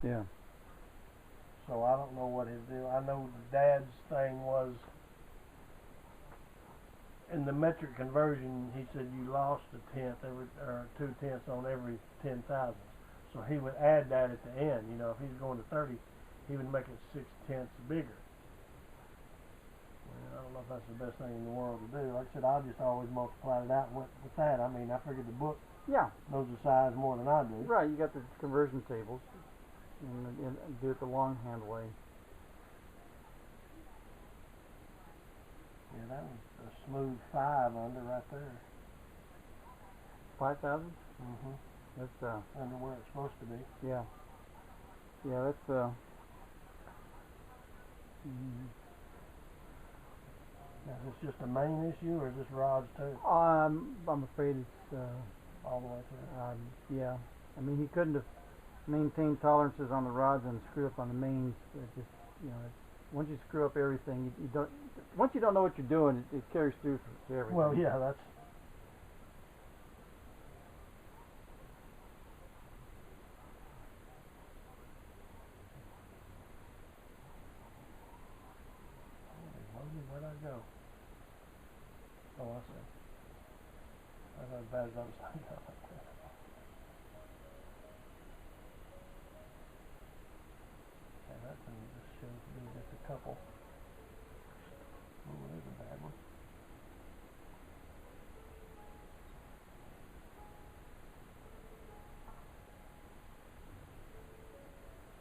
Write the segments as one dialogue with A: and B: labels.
A: Yeah.
B: So I don't know what his deal. I know the dad's thing was in the metric conversion. He said you lost a tenth every or 2/10 on every 10,000. So he would add that at the end. You know, if he's going to 30, he would make it 6/10 bigger. Well, I don't know if that's the best thing in the world to do. Like I said, I just always multiplied it out with that. I mean, I figured the book
A: Yeah.
B: knows the size more than I do.
A: Right. You got the conversion tables, and do it the longhand way.
B: Yeah, that was a smooth 5 under right there.
A: 5,000.
B: Mhm.
A: That's
B: Under where it's supposed to be.
A: yeah. Yeah. That's mm,
B: Now, is this just a main issue, or is this rods too,
A: I'm afraid it's
B: all the way through?
A: yeah. I mean, he couldn't have maintained tolerances on the rods and screw up on the mains. It just, you know, once you screw up everything, you don't. Once you don't know what you're doing, it carries through to everything.
B: Well, yeah, that's. Where'd I go? Oh, I see. I got as bad as I was thinking. Okay, that thing just shows to be just a couple. Oh, there's a bad one.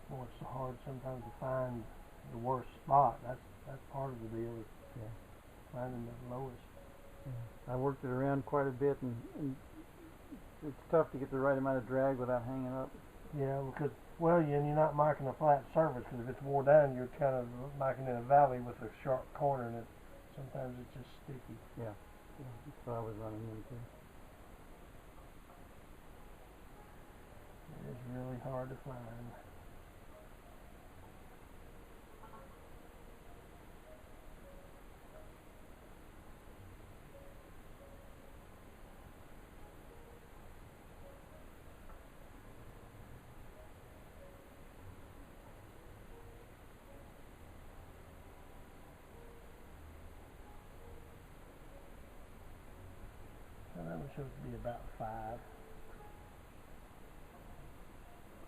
B: Boy, it's so hard sometimes to find the worst spot. That's part of the deal is
A: Yeah.
B: finding the lowest.
A: I worked it around quite a bit, and it's tough to get the right amount of drag without hanging up.
B: Yeah, because well, and you're not marking a flat surface because if it's wore down, you're kind of marking in a valley with a sharp corner, and sometimes it's just sticky.
A: Yeah. That's what I was running into.
B: It is really hard to find. So that one shows to be about 5.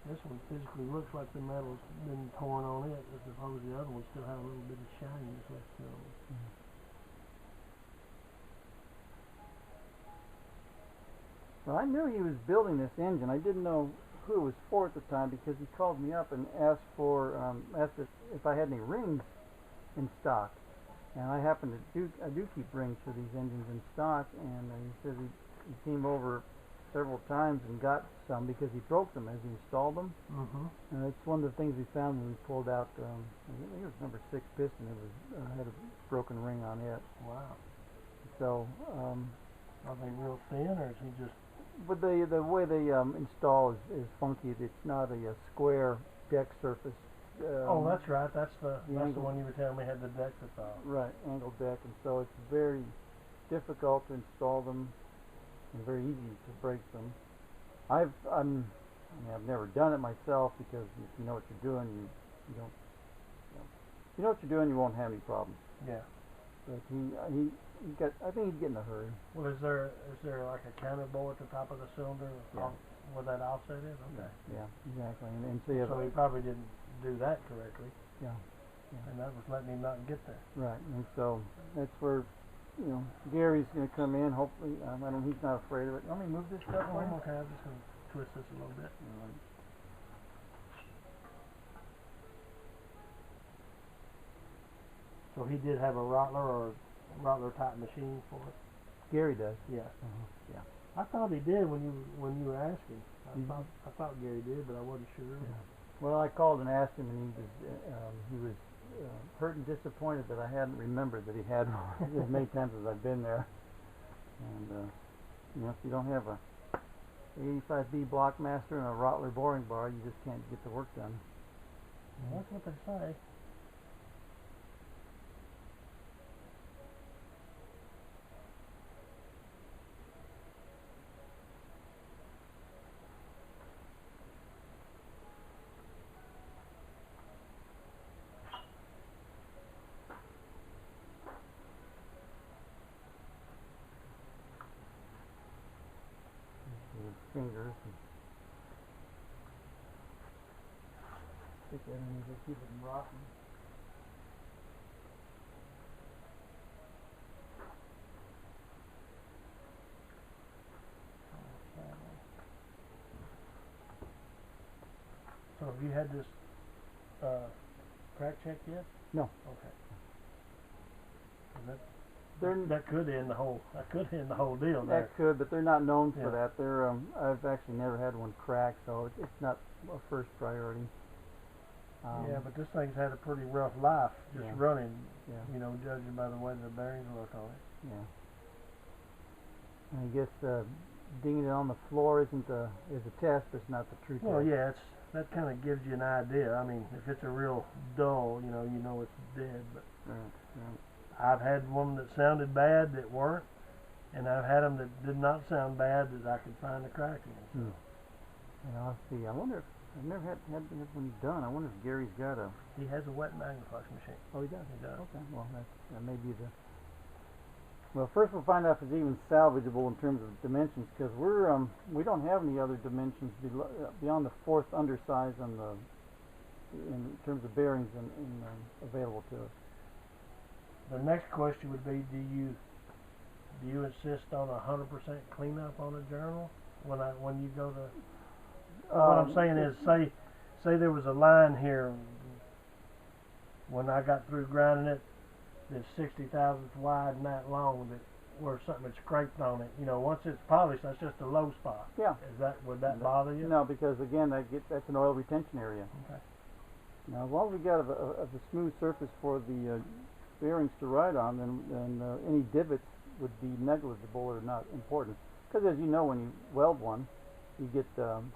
B: This one physically looks like the metal's been torn on it, as opposed to the other one still have a little bit of shininess left to them.
A: Well, I knew he was building this engine. I didn't know who it was for at the time because he called me up and asked if I had any rings in stock. And I happen to I do keep rings for these engines in stock. And he says he came over several times and got some because he broke them as he installed them.
B: Mm-hmm.
A: And it's one of the things we found when we pulled out. I think it was number 6 piston. It was had a broken ring on it.
B: Wow.
A: So.
B: Are they real thin, or is he just?
A: But the way they install is funky. It's not a square deck surface.
B: Oh, that's right. That's the
A: angle.
B: one you were telling me had the deck that's off.
A: Right, angled deck, and so it's very difficult to install them and very easy to break them. I mean, I've never done it myself because if you know what you're doing, you don't. If you know what you're doing, you won't have any problems.
B: Yeah.
A: But he got. I think he'd get in a hurry.
B: Well, is there like a counter bowl at the top of the cylinder?
A: Yeah.
B: Where that offset is? Okay.
A: Yeah, exactly. And so you have.
B: So he probably didn't do that correctly.
A: Yeah.
B: And that was letting him not get there.
A: Right, and so that's where, Gary's going to come in. Hopefully, he's not afraid of it. Let me move this stuff.
B: Oh, okay. I'm just going to twist this a little bit. So he did have a Rottler or Rottler type machine for it.
A: Gary does.
B: Yeah.
A: Yeah.
B: I thought he did when you were asking. I thought Gary did, but I wasn't sure.
A: Yeah. Well, I called and asked him, and he was hurt and disappointed that I hadn't remembered that he had one as many times as I've been there. And if you don't have a 85B Blockmaster and a Rottler boring bar, you just can't get the work done.
B: Well, that's what they say.
A: fingers. And stick that in to keep it from rotting.
B: So have you had this crack checked yet?
A: No.
B: Okay.
A: They're
B: That could end the whole. That could end the whole deal there.
A: That could, but they're not known for
B: Yeah.
A: that. They're I've actually never had one crack, so it's not a first priority.
B: Yeah, but this thing's had a pretty rough life just
A: Yeah.
B: running.
A: Yeah.
B: You know, judging by the way the bearings look on it.
A: Yeah. And I guess dinging it on the floor is a test, but it's not the true
B: Well,
A: test.
B: yeah, that kind of gives you an idea. I mean, if it's a real dull, you know it's dead. But
A: Right.
B: I've had one that sounded bad that weren't, and I've had them that did not sound bad that I could find a crack in. So.
A: Yeah, I'll see. I wonder if I've never had one done. I wonder if Gary's got a.
B: He has a wet magnifying machine.
A: Oh, he does.
B: He does.
A: Okay. Well, that may be the. Well, first we'll find out if it's even salvageable in terms of dimensions, because we don't have any other dimensions beyond the fourth undersize on in terms of bearings available to us.
B: The next question would be: Do you insist on 100% cleanup on a journal when you go to? What I'm saying is, say there was a line here when I got through grinding it that's 60 thousandths wide and that long, that where something had scraped on it. You know, once it's polished, that's just a low spot.
A: Yeah.
B: Would that bother you?
A: No, because again, that's an oil retention area.
B: Okay.
A: Now, as long as we got a smooth surface for the bearings to ride on, then any divots would be negligible or not important. Because as you know, when you weld one, you get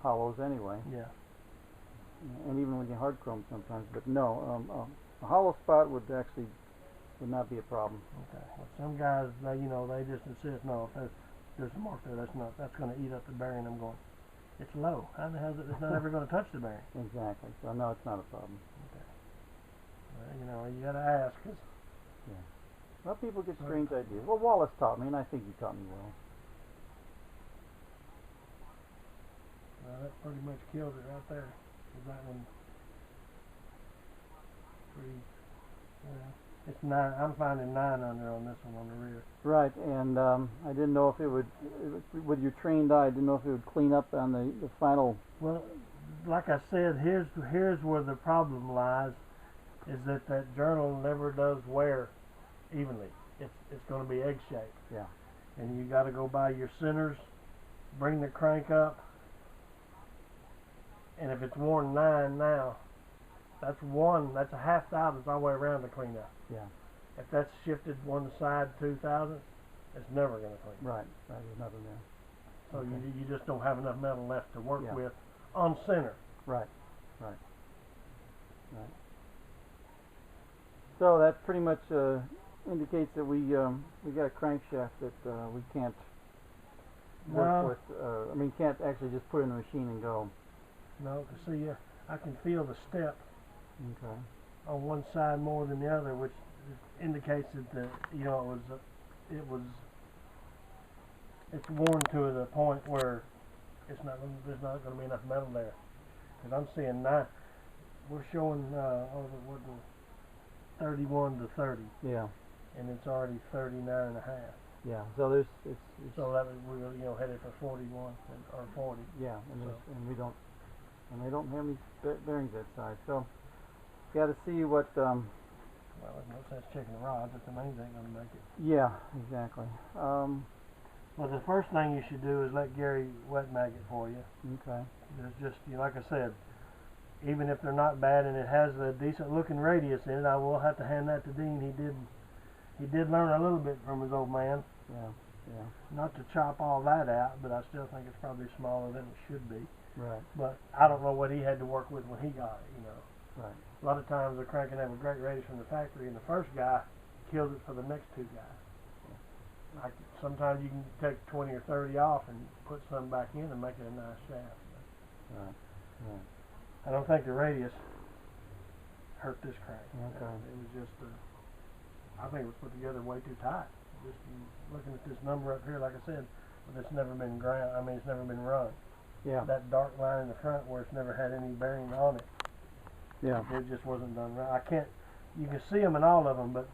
A: hollows anyway.
B: Yeah.
A: And even when you hard chrome sometimes. But no, a hollow spot would not be a problem.
B: Okay. Well, some guys, they just insist, no, if there's a mark there, that's going to eat up the bearing. I'm going, it's low. How the hell is it? It's not ever going to touch the bearing.
A: Exactly. So no, it's not a problem.
B: Okay. Well, you got to ask. Cause
A: yeah. Well, people get strange ideas. Well, Wallace taught me, and I think he taught me well.
B: That pretty much killed it right there. That one, it's 9. I'm finding 9 under on this one on the rear.
A: Right, and I didn't know if it would, with your trained eye, I didn't know if it would clean up on the final.
B: Well, like I said, here's where the problem lies, is that journal never does wear evenly. It's going to be egg shaped.
A: Yeah. And
B: you got to go by your centers, bring the crank up, and if it's worn 9 now, that's a half thousandth all the way around to clean up.
A: Yeah.
B: If that's shifted one side 2 thousandths, it's never going to clean.
A: Right. There's nothing there.
B: So
A: okay.
B: you just don't have enough metal left to work
A: yeah.
B: with on center.
A: Right. So that pretty much indicates that we got a crankshaft that we can't work with. Can't actually just put in the machine and go.
B: No, because see, I can feel the step
A: okay.
B: on one side more than the other, which indicates that it's worn to the point where there's not going to be enough metal there. Because I'm seeing 9. We're showing 31 to 30.
A: Yeah.
B: And it's already 39 and a half.
A: Yeah. So it's
B: so that we're headed for 41 or 40.
A: Yeah, and they don't have any bearings that size. So got to see what.
B: Well, there's no sense checking the rods if the mains ain't going to make it.
A: Yeah, exactly.
B: Well, the first thing you should do is let Gary wet mag it for you.
A: Okay.
B: There's just, like I said, even if they're not bad and it has a decent looking radius in it, I will have to hand that to Dean. He did learn a little bit from his old man.
A: Yeah.
B: Not to chop all that out, but I still think it's probably smaller than it should be.
A: Right.
B: But I don't know what he had to work with when he got it,
A: Right.
B: A lot of times the crank can have a great radius from the factory, and the first guy kills it for the next 2 guys. Like sometimes you can take 20 or 30 off and put some back in and make it a nice shaft.
A: Right.
B: I don't think the radius hurt this crank.
A: Okay.
B: It was just, I think it was put together way too tight. Just looking at this number up here, like I said, but it's never been ground. It's never been run.
A: Yeah.
B: that dark line in the front where it's never had any bearing on it.
A: Yeah.
B: It just wasn't done right. I can't. You can see them in all of them, but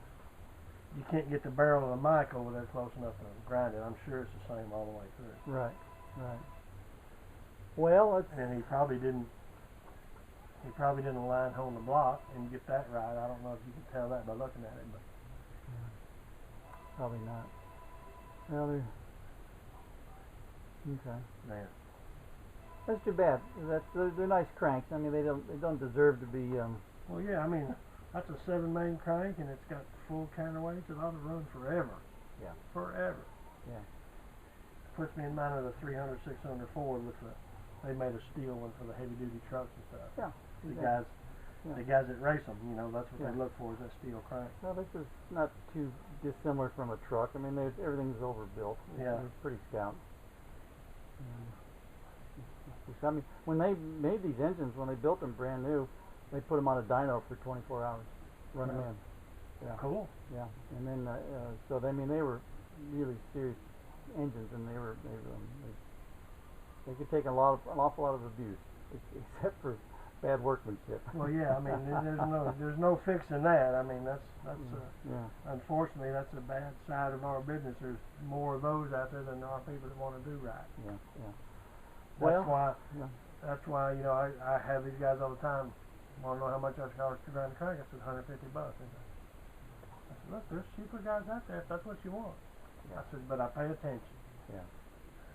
B: you can't get the barrel of the mic over there close enough to grind it. I'm sure it's the same all the way through.
A: Right. Right. Well, it's
B: And he probably didn't line hole the block and get that right. I don't know if you can tell that by looking at it, but
A: probably not. Well, they're okay.
B: man.
A: That's too bad. They're nice cranks. I mean, they don't deserve to be.
B: Well, yeah, I mean, that's a 7-main crank, and it's got full counterweights. It ought to run forever.
A: Yeah.
B: Forever.
A: Yeah.
B: Puts me in mind of the 300, 600 Ford with the. They made a steel one for the heavy-duty trucks and stuff.
A: Yeah.
B: The
A: exactly.
B: guys,
A: Yeah.
B: the guys that race them, you know, that's what
A: Yeah.
B: they look for is that steel crank.
A: Well, this is not too dissimilar from a truck. I mean, everything's overbuilt.
B: Yeah.
A: It's pretty stout. I mean, when they made these engines, when they built them brand new, they put them on a dyno for 24 hours, run them
B: Yeah.
A: in. Yeah.
B: Cool.
A: Yeah. And then, so I mean, they were really serious engines, and they could take an awful lot of abuse, except for bad workmanship.
B: Well, yeah, I mean, there's no fixing that. I mean, that's
A: Yeah.
B: unfortunately that's a bad side of our business. There's more of those out there than there are people that want to do right.
A: Yeah. Yeah.
B: That's
A: Well,
B: why.
A: yeah.
B: That's why I have these guys all the time. Want to know how much I charge to grind a crank? I said $150. And I said, look, there's cheaper guys out there if that's what you want.
A: Yeah.
B: I said, but I pay attention.
A: Yeah.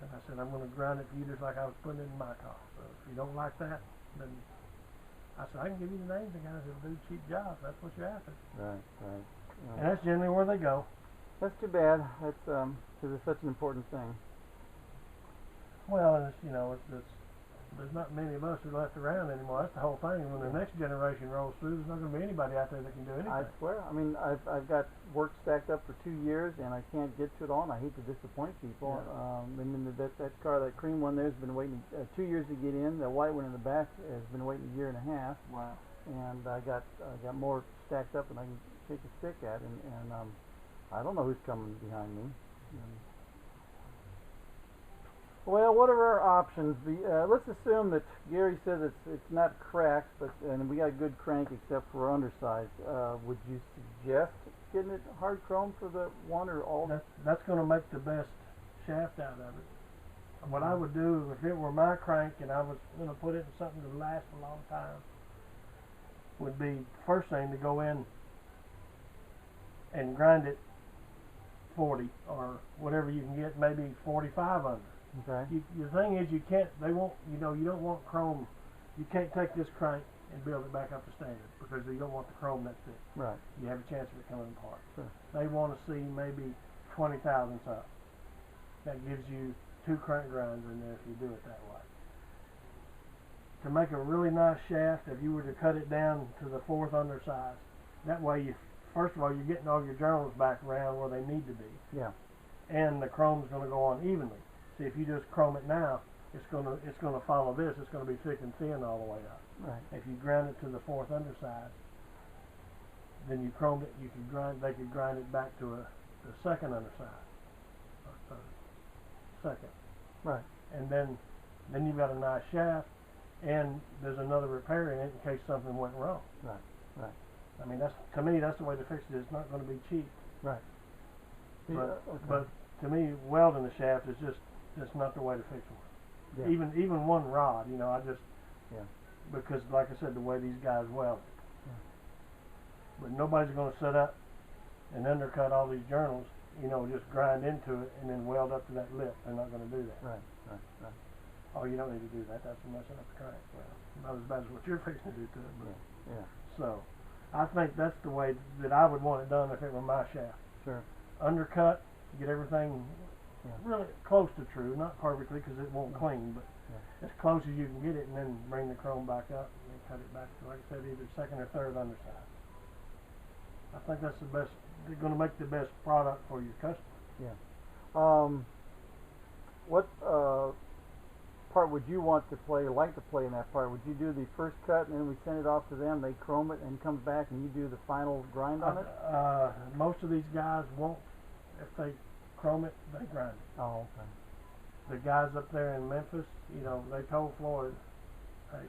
B: And I said, I'm going to grind it for you just like I was putting it in my car. So if you don't like that, then I said, I can give you the names of guys that do cheap jobs. That's what you're after.
A: Right. Right.
B: And that's generally where they go.
A: That's too bad. That's because it's such an important thing.
B: Well, and there's not many of us who are left around anymore. That's the whole thing. When the next generation rolls through, there's not going to be anybody out there that can do anything.
A: I swear. I mean, I've got work stacked up for 2 years, and I can't get to it all, and I hate to disappoint people.
B: Yeah.
A: I mean, that car, that cream one there, has been waiting 2 years to get in. The white one in the back has been waiting 1.5 years.
B: Wow.
A: And I got more stacked up than I can shake a stick at, and I don't know who's coming behind me. Well, what are our options? Let's assume that Gary says it's not cracked, and we got a good crank except for undersize. Would you suggest getting it hard chrome for the one or all?
B: That's going to make the best shaft out of it. What I would do if it were my crank and I was going to put it in something to last a long time, would be first thing to go in and grind it 40 or whatever you can get, maybe 45 under.
A: Okay.
B: The thing is, you don't want chrome. You can't take this crank and build it back up to standard because you don't want the chrome that thick.
A: Right.
B: You have a chance of it coming apart.
A: Sure.
B: They want to see maybe 20 thousandths up. That gives you 2 crank grinds in there if you do it that way. To make a really nice shaft, if you were to cut it down to the 4th undersize, that way first of all, you're getting all your journals back around where they need to be.
A: Yeah.
B: And the chrome's going to go on evenly. See, if you just chrome it now, it's going to follow this. It's going to be thick and thin all the way up.
A: Right.
B: If you grind it to the 4th undersize, then you chromed it. They could grind it back to the 2nd undersize, or 2nd.
A: Right.
B: And then you've got a nice shaft, and there's another repair in it in case something went wrong.
A: Right. Right.
B: I mean, to me, that's the way to fix it. It's not going to be cheap.
A: Right.
B: But to me, welding the shaft is just not the way to fix one.
A: Yeah.
B: Even one rod, I just
A: Yeah.
B: because like I said, the way these guys weld it.
A: Yeah.
B: But nobody's going to set up and undercut all these journals, just grind into it and then weld up to that lip. They're not going to do that.
A: Right. Right. Right.
B: Oh, you don't need to do that. That's messing up the crank. Well, not as bad as what you're fixing to do to it. But
A: Yeah.
B: So, I think that's the way that I would want it done if it were my shaft.
A: Sure.
B: Undercut, get everything
A: Yeah.
B: really close to true, not perfectly because it won't clean, but as close as you can get it, and then bring the chrome back up and cut it back to, like I said, either 2nd or 3rd undersize. I think that's the best. They're going to make the best product for your customer.
A: Yeah. What part would you want to play, or like to play in that part? Would you do the first cut and then we send it off to them, they chrome it and comes back and you do the final grind on it?
B: Most of these guys won't. If they chrome it, they grind it.
A: Oh, okay.
B: the guys up there in Memphis, you know, they told Floyd, hey,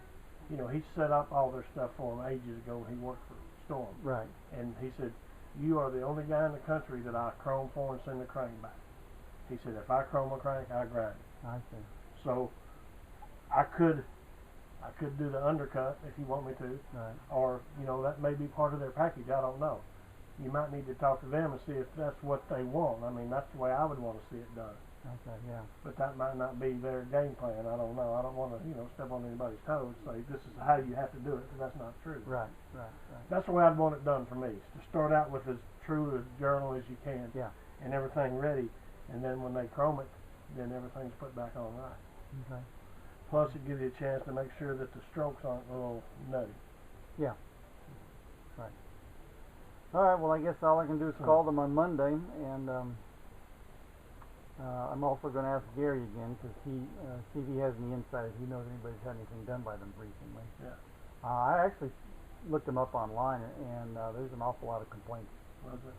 B: you know, he set up all their stuff for him ages ago when he worked for Storm.
A: Right.
B: And he said, you are the only guy in the country that I chrome for and send the crank back. He said, if I chrome a crank, I grind it.
A: I see.
B: So I could do the undercut if you want me to,
A: Right.
B: or, you know, that may be part of their package. I don't know. You might need to talk to them and see if that's what they want. I mean, that's the way I would want to see it done.
A: Okay, yeah.
B: But that might not be their game plan. I don't know. I don't want to, you know, step on anybody's toes and say this is how you have to do it, because that's not true.
A: Right.
B: That's the way I'd want it done for me. To start out with as true a journal as you can,
A: Yeah.
B: and everything ready, and then when they chrome it, then everything's put back on right.
A: Okay.
B: Plus, it gives you a chance to make sure that the strokes aren't a little nutty.
A: Yeah. Right. All right. Well, I guess all I can do is call them on Monday, and I'm also going to ask Gary again, because he see if he has any insight, if he knows anybody's had anything done by them recently.
B: Yeah.
A: I actually looked them up online, and there's an awful lot of complaints,
B: Was it?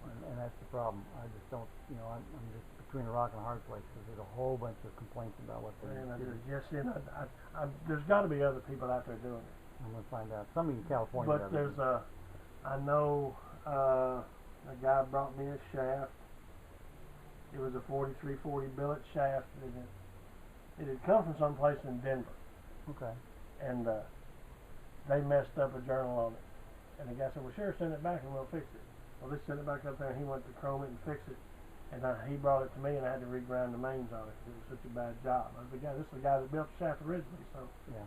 A: and that's the problem. I just don't, you know, I'm just between a rock and a hard place, because there's a whole bunch of complaints about what they're
B: And I
A: doing.
B: just, yes, and there's got to be other people out there doing it.
A: I'm going to find out. Somebody in California.
B: But there's I know a guy brought me a shaft. It was a 4340 billet shaft. It had come from someplace in Denver.
A: Okay.
B: And they messed up a journal on it. And the guy said, well, sure, send it back and we'll fix it. Well, they sent it back up there, and he went to chrome it and fix it. And he brought it to me, and I had to regrind the mains on it because it was such a bad job. I said, this is the guy that built the shaft originally, so
A: Yeah.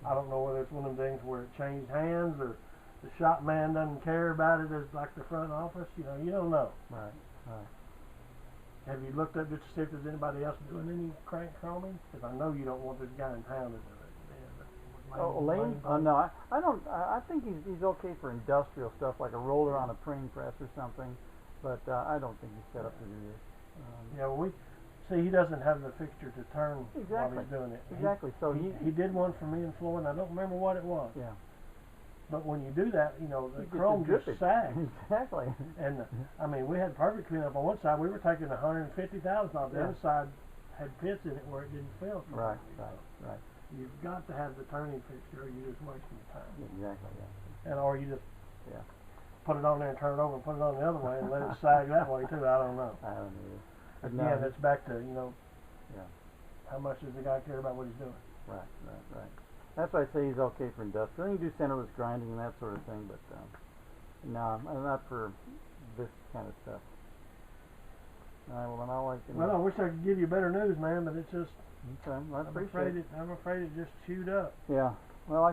B: I don't know whether it's one of them things where it changed hands or the shop man doesn't care about it as like the front office. You know, you don't know.
A: Right.
B: Have you looked up just to see if there's anybody else doing any crank chroming? Because I know you don't want this guy in town to do it.
A: Oh, Lane? No, I don't. I think he's okay for industrial stuff, like a roller on a printing press or something. But I don't think he's set up to do this.
B: Yeah, well, he doesn't have the fixture to turn while
A: Exactly.
B: he's doing it.
A: Exactly. So
B: he did one for me and Floyd, and I don't remember what it was.
A: Yeah.
B: But when you do that, you know, the
A: You get
B: chrome
A: to
B: just
A: drip it.
B: sags.
A: Exactly.
B: And I mean, we had perfect cleanup on one side. We were taking 150,000 off. The
A: Yeah.
B: other side had pits in it where it didn't fill.
A: Right.
B: You've got to have the turning fixture, or you're just wasting your time.
A: Exactly. Yeah.
B: And or you just
A: Yeah.
B: put it on there and turn it over and put it on the other way and let it sag that way too. I don't know.
A: I don't know. But
B: Again, it's back to, you know,
A: Yeah.
B: how much does the guy care about what he's doing?
A: Right. That's why I say he's okay for industrial. You can do centerless grinding and that sort of thing, but no, not for this kind of stuff. All right. Well, then all I can.
B: Well, I wish I could give you better news, man, but it's just.
A: Okay. Well, I appreciate it.
B: I'm afraid it just chewed up.
A: Yeah. Well,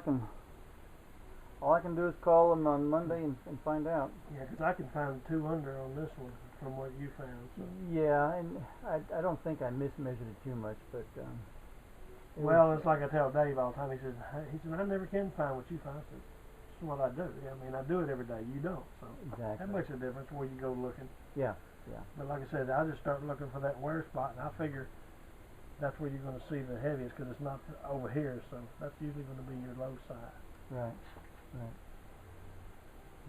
A: all I can do is call them on Monday and find out.
B: Yeah, because I can find 2 under on this one from what you found. So.
A: Yeah, and I don't think I mismeasured it too much, but
B: Well, it's like I tell Dave all the time. He said, I never can find what you find. I said, this is what I do. I mean, I do it every day. You don't. So
A: exactly.
B: that makes a difference where you go looking.
A: Yeah.
B: But like I said, I just start looking for that wear spot, and I figure that's where you're going to see the heaviest, because it's not over here. So that's usually going to be your low side.
A: Right.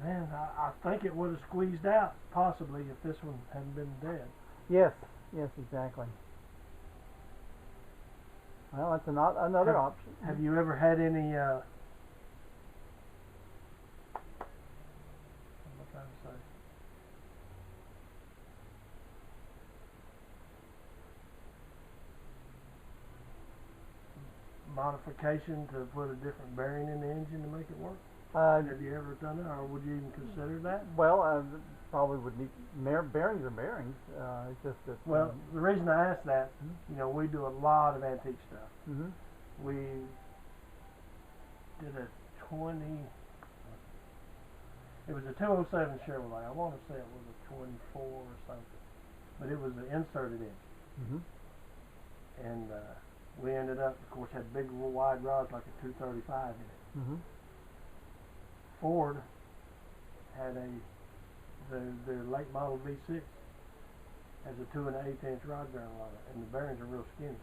B: Man, I think it would have squeezed out, possibly, if this one hadn't been dead.
A: Yes, exactly. Well, that's another option.
B: Have you ever had any, what am I trying to say? Modification to put a different bearing in the engine to make it work? Have you ever done it, or would you even consider that?
A: Well, probably would need bearings are bearings. It's just that.
B: Well, the reason I asked that, you know, we do a lot of antique stuff.
A: Mm-hmm.
B: We did a 20. It was a 207 Chevrolet. I want to say it was a 24 or something, but it was an inserted engine.
A: Mm-hmm.
B: And we ended up, of course, had big wide rods like a 235 in it.
A: Mm-hmm.
B: Ford had their late model V6 has a 2 1/8 inch rod journal on it, and the bearings are real skinny.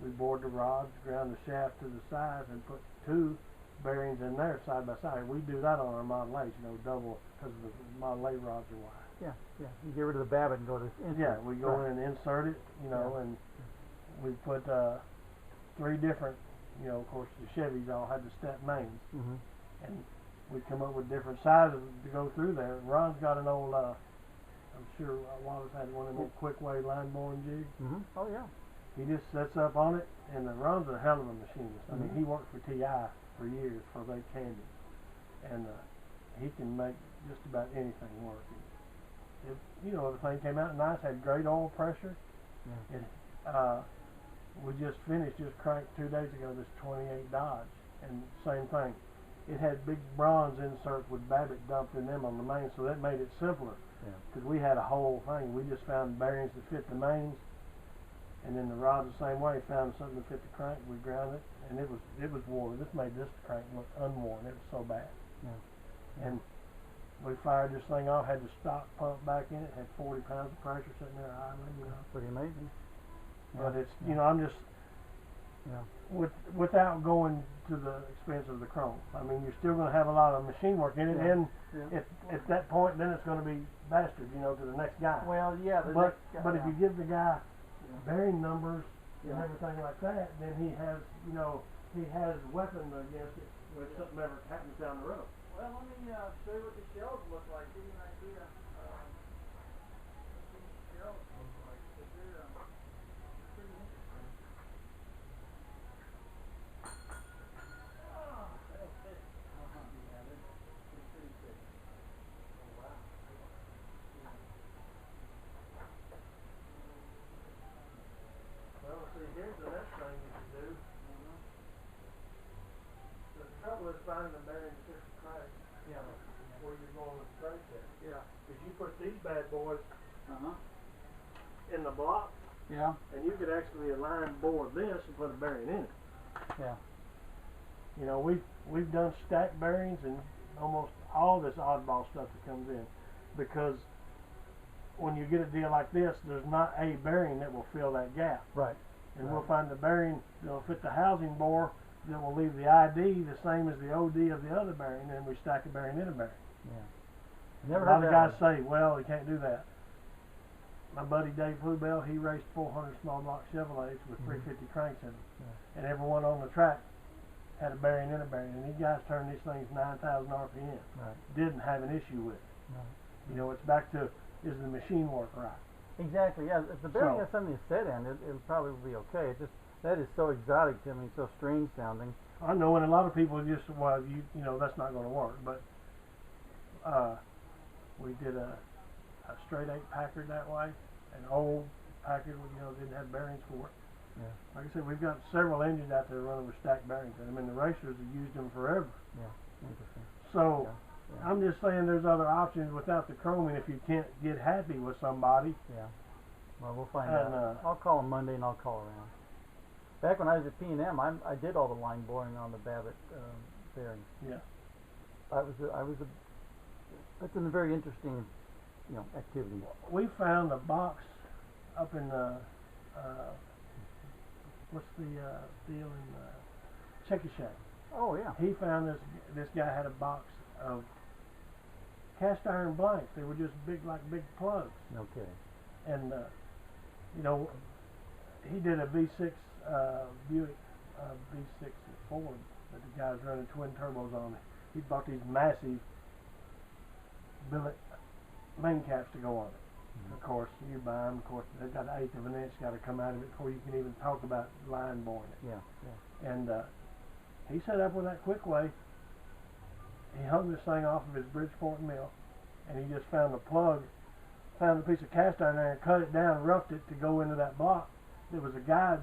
B: We bored the rods, ground the shaft to the size, and put 2 bearings in there side by side. We do that on our Model A's, you know, double, because the Model A rods are wide.
A: Yeah. You get rid of the Babbitt and go to insert.
B: Yeah, we go in and insert it, you know, and we put 3 different, you know, of course the Chevys all had the step mains, and we come up with different sizes to go through there. And Ron's got an old, I'm sure Wallace had one of them quick way line boring jigs.
A: Oh yeah.
B: He just sets up on it, and Ron's a hell of a machinist. I mean, he worked for TI for years for they candy, and he can make just about anything work. It, you know, the thing came out nice, had great oil pressure.
A: Yeah.
B: It, we just finished, just cranked 2 days ago, this 28 Dodge, and same thing. It had big bronze inserts with Babbitt dumped in them on the main, so that made it simpler. Because we had a whole thing. We just found bearings that fit the mains, and then the rods the same way. Found something to fit the crank. We ground it, and it was worn. This made this crank look unworn. It was so bad. And we fired this thing off. Had the stock pump back in it. Had 40 pounds of pressure sitting there idling. You know,
A: pretty amazing.
B: But it's you know, I'm just without going to the expense of the chrome. I mean, you're still going to have a lot of machine work in it, and at that point, then it's going to be bastard, you know, to the next guy.
A: Well, yeah.
B: But if you give the guy bearing numbers and everything like that, then he has, you know, he has weapon against it when something ever happens down the road.
A: Well, let me show you what the shells look like. Give you an idea. What these shells look like. They're pretty interesting.
B: Well, see, here's the next thing you can do. The trouble is finding the bearing to fit the crank. Where you're going with the crankshaft. Because you put these bad boys in the block. And you could actually align bore this and put a bearing in it. You know, we've done stack bearings and almost all this oddball stuff that comes in, because when you get a deal like this, there's not a bearing that will fill that gap. And we'll find the bearing that'll fit the housing bore that will leave the ID the same as the OD of the other bearing, and we stack a bearing in a bearing.
A: Never
B: A lot
A: heard
B: of
A: that
B: guys say, well, you can't do that. My buddy Dave Bluebell, he raced 400 small block Chevrolets with 350 cranks in them, and everyone on the track had a bearing in a bearing, and these guys turned these things 9,000 RPM. Didn't have an issue with it. You know, it's back to, is the machine work right?
A: Exactly. Yeah. If the bearing has something to set in, it'll probably be okay. It just that is so exotic to me, so strange sounding.
B: I know, and a lot of people just, well, you know, that's not going to work. But we did a straight 8 Packard that way, an old Packard, you know, didn't have bearings for it. Like I said, we've got several engines out there running with stacked bearings in them, and the racers have used them forever.
A: Interesting.
B: So I'm just saying there's other options without the chroming if you can't get happy with somebody.
A: Well, we'll find out. I'll call them Monday and I'll call around. Back when I was at P&M, I did all the line boring on the Babbitt bearings. That's a very interesting, you know, activity.
B: We found a box up in what's the deal in Checky Shack.
A: Oh yeah.
B: He found this guy had a box of cast iron blanks. They were just big, like big plugs.
A: Okay.
B: And you know, he did a V6 Buick V6 Ford that the guy's running twin turbos on. He bought these massive billet main caps to go on it. Of course, you buy them. Of course, they've got an 1/8 of an inch got to come out of it before you can even talk about line boring it. And he set up with that quick way. He hung this thing off of his Bridgeport mill, and he just found a plug, found a piece of cast iron there, and cut it down, roughed it to go into that block. There was a guide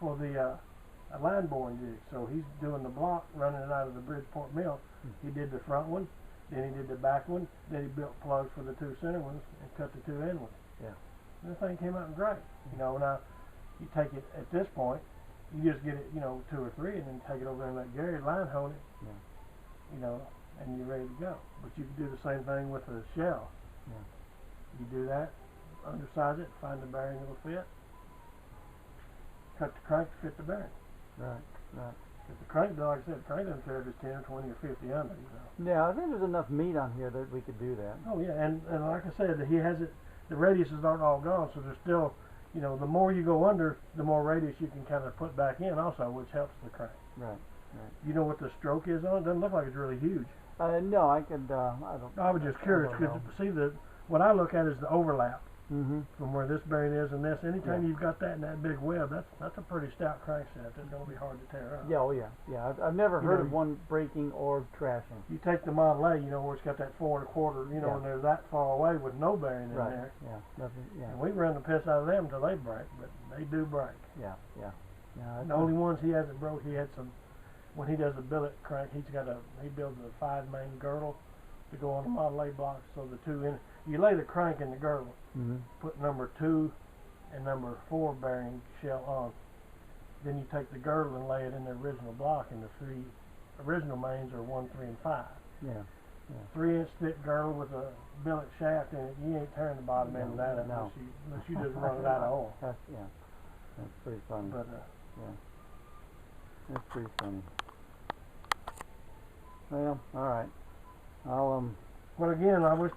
B: for the a line boring jig. So he's doing the block, running it out of the Bridgeport mill. He did the front one, then he did the back one, then he built plugs for the 2 center ones and cut the 2 end ones. And the thing came out great. You know, now you take it at this point, you just get it, you know, 2 or 3, and then take it over there and let Gary line hone it. You know, and you're ready to go. But you can do the same thing with a shell. You do that, undersize it, find the bearing that will fit, cut the crank to fit the bearing. If the crank, like I said, the crank doesn't care if it's 10 or 20 or 50 under, you know.
A: Yeah, I think there's enough meat on here that we could do that.
B: Oh yeah, and like I said, he has it, the radiuses aren't all gone, so there's still, you know, the more you go under, the more radius you can kind of put back in also, which helps the crank.
A: Right.
B: You know what the stroke is on it? Doesn't look like it's really huge.
A: No, I could. I don't.
B: I was just curious
A: I
B: because
A: don't know.
B: see what I look at is the overlap
A: Mm-hmm.
B: from where this bearing is and this. Anytime
A: Yeah.
B: you've got that in that big web, that's a pretty stout crankshaft. It's going to be hard to tear up.
A: Yeah. Oh yeah. Yeah. I've never
B: You
A: heard
B: know,
A: of one breaking or trashing.
B: You take the Model A, you know, where it's got that 4 1/4, you know,
A: Yeah.
B: and they're that far away with no bearing in
A: Right.
B: there.
A: Yeah. Nothing. Yeah.
B: And we run the piss out of them until they break, but they do break.
A: Yeah. Yeah. Yeah.
B: The only ones he hasn't broke, he had some, when he does a billet crank, he builds a 5-main girdle to go on the Model A blocks, so the two in, you lay the crank in the girdle,
A: Mm-hmm.
B: put number 2 and number 4 bearing shell on. Then you take the girdle and lay it in the original block, and the 3 original mains are 1, 3, and 5.
A: Yeah.
B: 3-inch thick girdle with a billet shaft in it. You ain't tearing the bottom end of that up
A: No.
B: unless you just run it out of oil.
A: Yeah. That's pretty funny.
B: But
A: That's pretty funny. Well, all right. I'll
B: But again, I wish